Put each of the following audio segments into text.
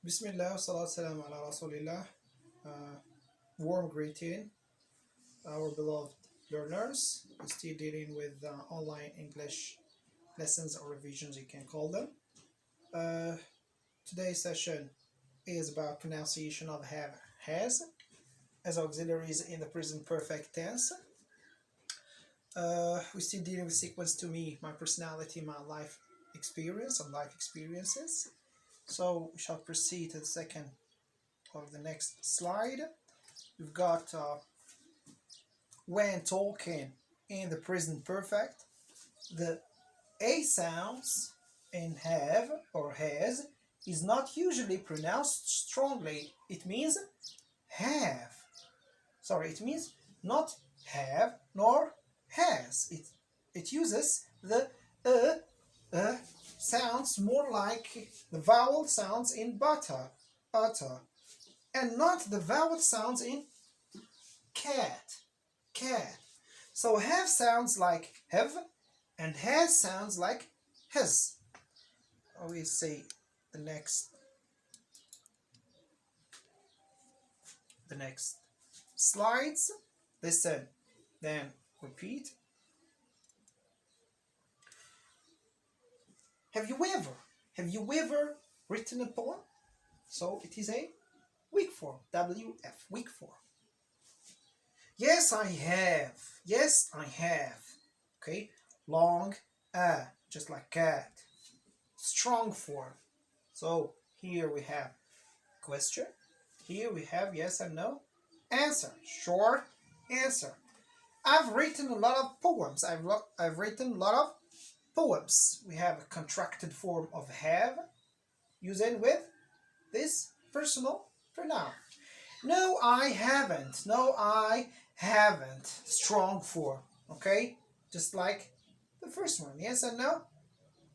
Bismillah, salatu salam ala Rasulillah. Warm greeting, our beloved learners. Still dealing with online English lessons or revisions, you can call them. Uh, Today's session is about pronunciation of have, has as auxiliaries in the present perfect tense. We're still dealing with sequence to me, my personality, my life experience, and life experiences. So we shall proceed to the second of the next slide. We've got when talking in the present perfect, the A sounds in have or has is not usually pronounced strongly. It means have. Sorry, it means not have nor has. It uses the sounds more like the vowel sounds in utter, and not the vowel sounds in cat. So have sounds like have, and has sounds like has. We say the next slides. Listen, then repeat. Have you ever written a poem? So it is a weak form, WF, weak form. Yes, I have. Okay, long just like cat. Strong form. So here we have question. Here we have yes and no. Answer, short answer. I've written a lot of poems. I've written a lot of poems. We have a contracted form of have, using with this personal pronoun. No, I haven't. Strong form. Okay? Just like the first one. Yes and no?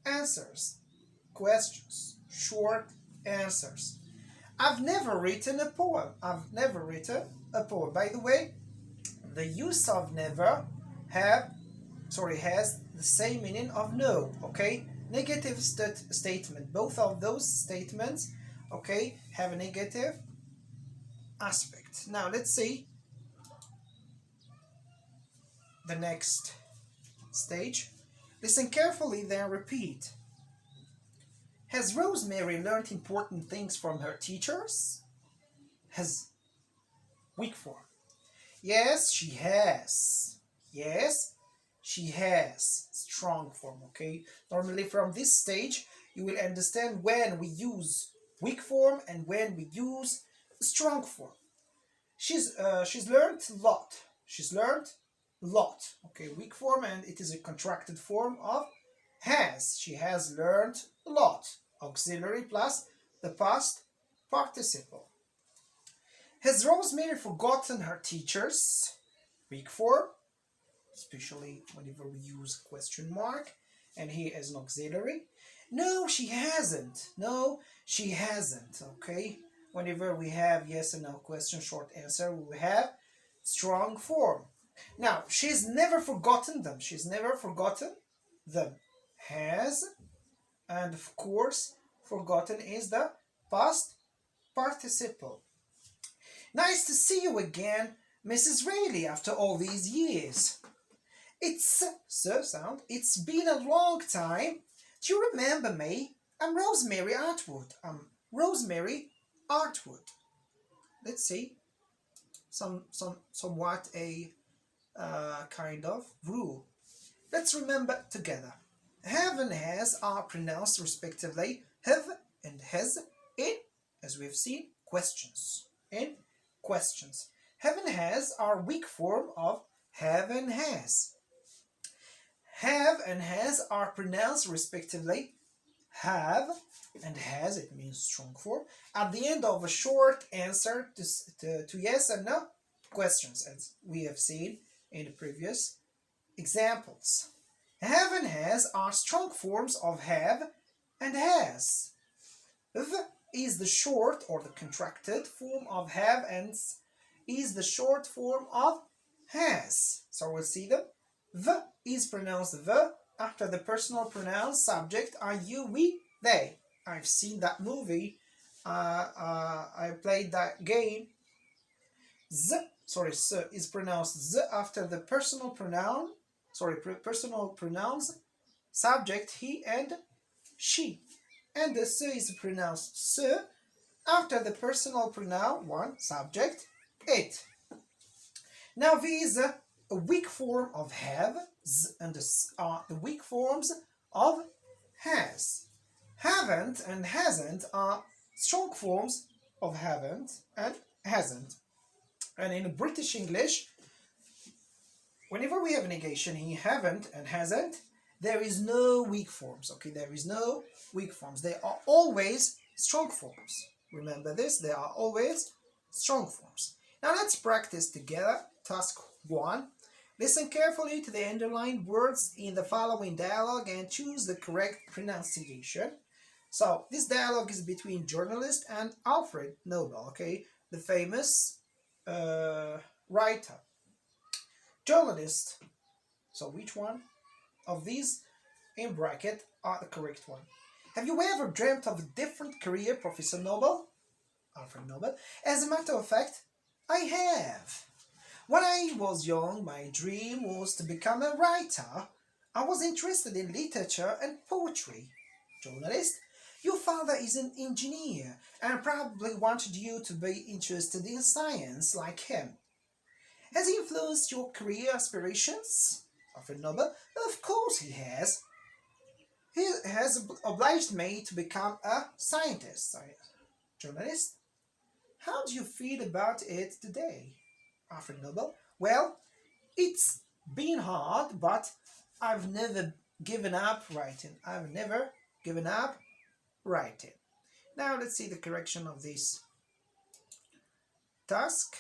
Answers. Questions. Short answers. I've never written a poem. By the way, the use of never has the same meaning of no. Okay? Negative statement. Both of those statements, okay, have a negative aspect. Now let's see the next stage. Listen carefully, then repeat. Has Rosemary learned important things from her teachers? Has weak form. Yes, she has. Yes, she has. Strong form, okay? Normally from this stage, you will understand when we use weak form and when we use strong form. She's learned a lot. Okay, weak form, and it is a contracted form of has. She has learned a lot. Auxiliary plus the past participle. Has Rosemary forgotten her teachers? Weak form, especially whenever we use question mark, and here as an auxiliary. No, she hasn't. Okay, whenever we have yes and no question, short answer, we have strong form. Now, she's never forgotten them. Has, and of course, forgotten is the past participle. Nice to see you again, Mrs. Rayleigh, after all these years. It's been a long time. Do you remember me? I'm Rosemary Atwood. Let's see. Somewhat a kind of rule. Let's remember together. Have and has are pronounced respectively have and has in, as we've seen, questions. Have and has are weak form of have and has. Have and has are pronounced respectively have and has, it means strong form, at the end of a short answer to yes and no questions, as we have seen in the previous examples. Have and has are strong forms of have and has. The is the short or the contracted form of have and is the short form of has. So we'll see them. The is pronounced the after the personal pronoun subject are you, we, they. I've seen that movie I played that game. Z, sorry, s is pronounced z after the personal pronoun, sorry, personal pronouns, subject he and she. And the s is pronounced s after the personal pronoun, one, subject, it. Now these are a weak form of have, z and s are the weak forms of has. Haven't and hasn't are strong forms of haven't and hasn't. And in British English, whenever we have a negation in haven't and hasn't, there is no weak forms. Okay, there is no weak forms. They are always strong forms. Remember this, they are always strong forms. Now let's practice together. Task 1. Listen carefully to the underlined words in the following dialogue and choose the correct pronunciation. So this dialogue is between journalist and Alfred Nobel, okay, the famous writer. Journalist. So which one of these in bracket are the correct one? Have you ever dreamt of a different career, Professor Nobel? Alfred Nobel. As a matter of fact, I have. When I was young, my dream was to become a writer. I was interested in literature and poetry. Journalist. Your father is an engineer and probably wanted you to be interested in science like him. Has he influenced your career aspirations? Alfred Nobel. Of course he has. He has obliged me to become a scientist. Journalist. How do you feel about it today? Alfred Nobel. Well, it's been hard, but I've never given up writing. I've never given up writing. Now let's see the correction of this task.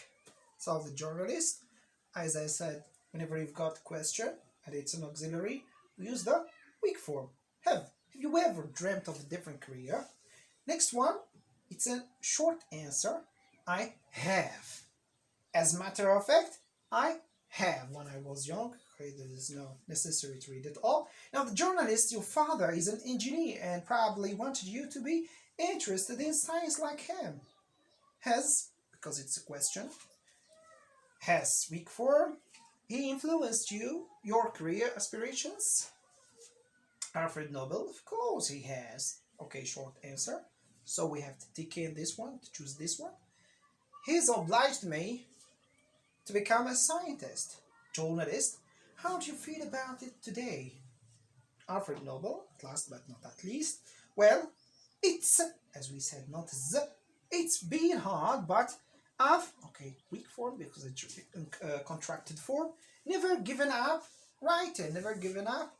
Solve the journalist. As I said, whenever you've got a question and it's an auxiliary, we use the weak form. Have you ever dreamt of a different career? Next one, it's a short answer. I have. As a matter of fact, I have when I was young. Okay, there is no necessary to read it all. Now the journalist, your father is an engineer and probably wanted you to be interested in science like him. Has, because it's a question, has weak form. He influenced you, your career aspirations? Alfred Nobel, of course he has. Okay, short answer. So we have to tick in this one, to choose this one. He's obliged me to become a scientist. Journalist, how do you feel about it today? Alfred Nobel, last but not at least. Well, it's, as we said, not z. It's been hard, but I've, okay, weak form because it's contracted form. Never given up writing, never given up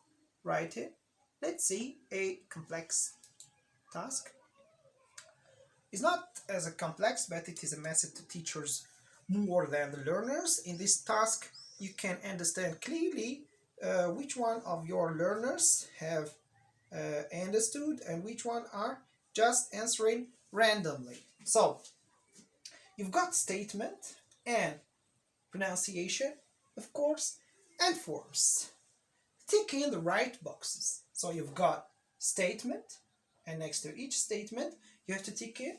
writing. Let's see a complex task. It's not as a complex, but it is a message to teachers more than the learners. In this task, you can understand clearly which one of your learners have understood and which one are just answering randomly. So, you've got statement and pronunciation, of course, and forms. Tick in the right boxes. So you've got statement, and next to each statement, you have to tick in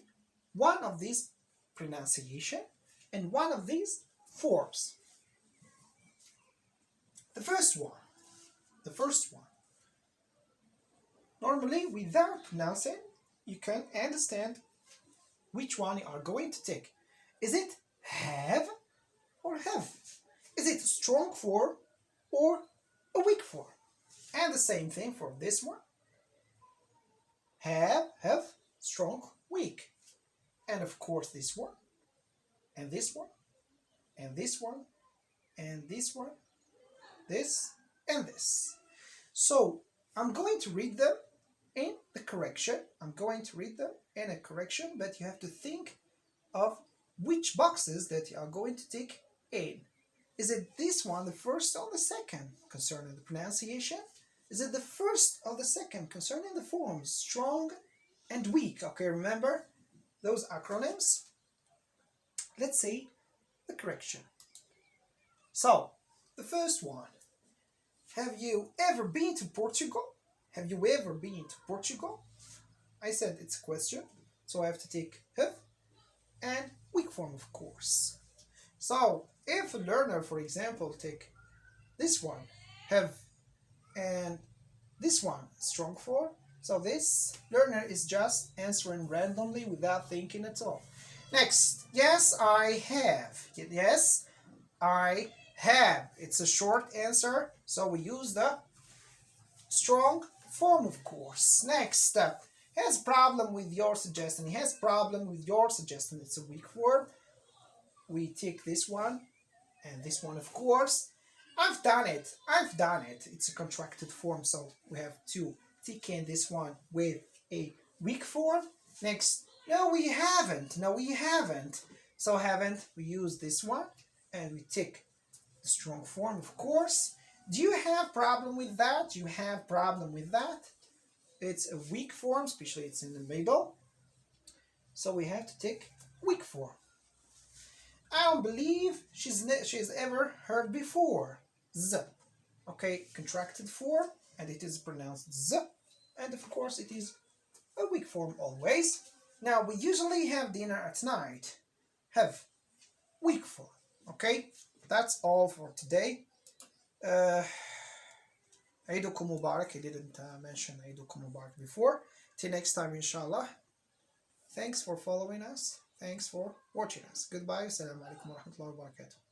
one of these pronunciation and one of these forms. The first one. Normally, without pronouncing, you can understand which one you are going to take. Is it have or have? Is it a strong form or a weak form? And the same thing for this one. Have, strong, weak. And of course this one, and this one, and this one, and this one, this, and this. So I'm going to read them in the correction. But you have to think of which boxes that you are going to tick in. Is it this one, the first or the second, concerning the pronunciation? Is it the first or the second, concerning the forms, strong and weak? Okay, remember those acronyms? Let's see the correction. So, the first one. Have you ever been to Portugal? Have you ever been to Portugal? I said it's a question. So I have to take have and weak form, of course. So if a learner, for example, take this one, have, and this one, strong form, so this learner is just answering randomly without thinking at all. Next, yes, I have. Yes, I have. It's a short answer, so we use the strong form, of course. Next, has problem with your suggestion. He has problem with your suggestion. It's a weak word. We take this one and this one, of course. I've done it. I've done it. It's a contracted form, so we have to take in this one with a weak form. Next, no, we haven't. No, we haven't. So haven't, we use this one and we take the strong form, of course. Do you have problem with that? Do you have problem with that? It's a weak form, especially it's in the middle. So we have to take weak form. I don't believe she's ever heard before. Z. Okay, contracted form, and it is pronounced z. And of course it is a weak form always. Now we usually have dinner at night. Have. Weak form. Okay, that's all for today. Eidukum Mubarak. I didn't mention Eidukum Mubarak before. Till next time, inshallah. Thanks for following us. Thanks for watching us. Goodbye. Assalamu alaikum wa rahmatullahi wa barakatuh.